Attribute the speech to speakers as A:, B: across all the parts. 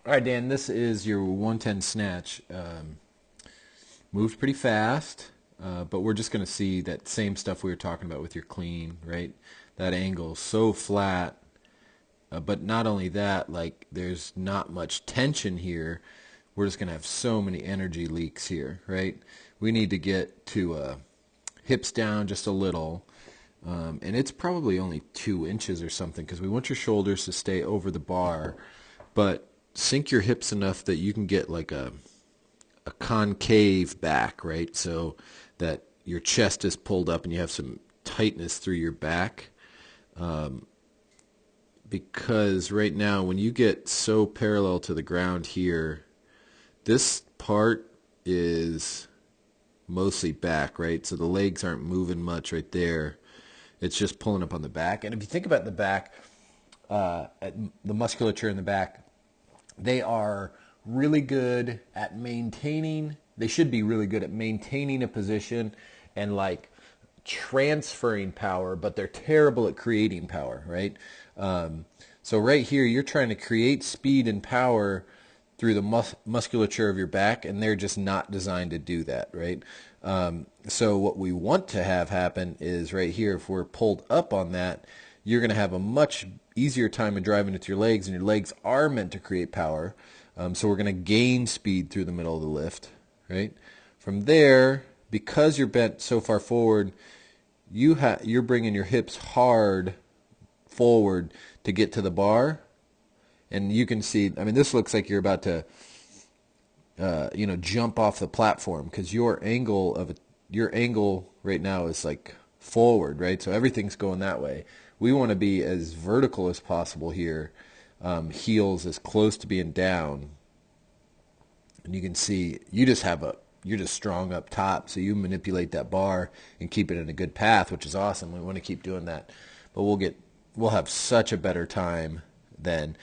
A: All right, Dan, this is your 110 snatch. Moved pretty fast, but we're just going to see that same stuff we were talking about with your clean, right? That angle so flat, but not only that, like there's not much tension here. We're just going to have so many energy leaks here, right? We need to get to hips down just a little. And it's probably only 2 inches or something because we want your shoulders to stay over the bar, but sink your hips enough that you can get like a concave back, right? So that your chest is pulled up and you have some tightness through your back. Because right now, when you get so parallel to the ground here, this part is mostly back, right? So the legs aren't moving much right there. It's just pulling up on the back. And if you think about the back, the musculature in the back, they are really good at maintaining, they should be really good at maintaining a position and like transferring power, but they're terrible at creating power, right? So right here, you're trying to create speed and power through the musculature of your back, and they're just not designed to do that, right? So what we want to have happen is right here, if we're pulled up on that, you're going to have a much easier time of driving with your legs, and your legs are meant to create power. So we're going to gain speed through the middle of the lift, right? From there, because you're bent so far forward, you're bringing your hips hard forward to get to the bar, and you can see, I mean, this looks like you're about to, jump off the platform because your angle right now is like forward, right? So everything's going that way. We want to be as vertical as possible here, heels as close to being down, and you can see you're just strong up top, so you manipulate that bar and keep it in a good path, which is awesome. We want to keep doing that, but we'll have such a better time than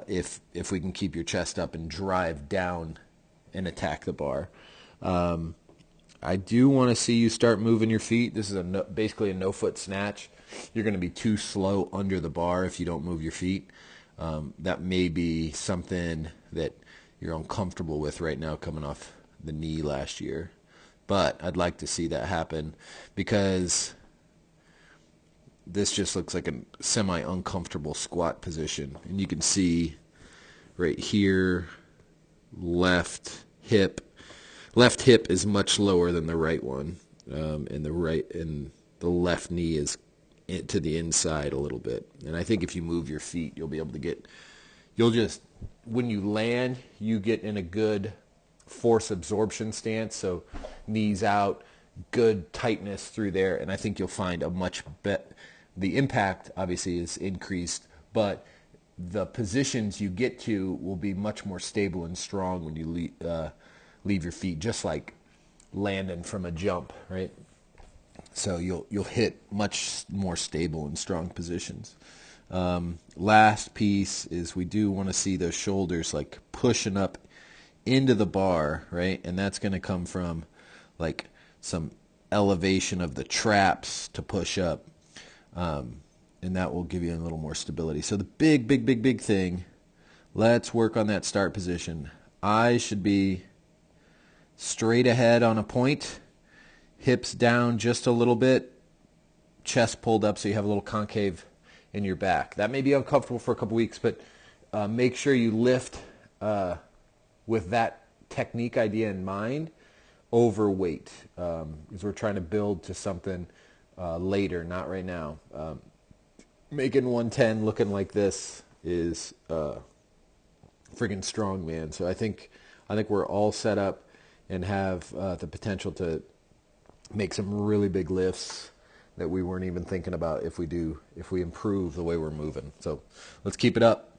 A: if we can keep your chest up and drive down and attack the bar. I do want to see you start moving your feet. This is basically a no-foot snatch. You're going to be too slow under the bar if you don't move your feet. That may be something that you're uncomfortable with right now coming off the knee last year. But I'd like to see that happen because this just looks like a semi-uncomfortable squat position. And you can see right here, left hip is much lower than the right one, and the left knee is to the inside a little bit. And I think if you move your feet, you'll be able to when you land, you get in a good force absorption stance. So knees out, good tightness through there, and I think you'll find the impact obviously is increased, but the positions you get to will be much more stable and strong when you leave your feet, just like landing from a jump, right? So you'll hit much more stable and strong positions. Last piece is we do want to see those shoulders like pushing up into the bar, right? And that's going to come from like some elevation of the traps to push up. And that will give you a little more stability. So the big thing, let's work on that start position. Eyes should be straight ahead on a point, hips down just a little bit, chest pulled up so you have a little concave in your back. That may be uncomfortable for a couple weeks, but make sure you lift with that technique idea in mind over weight, because we're trying to build to something later, not right now. Making 110 looking like this is friggin' strong, man. So I think we're all set up and have the potential to make some really big lifts that we weren't even thinking about if we improve the way we're moving. So let's keep it up.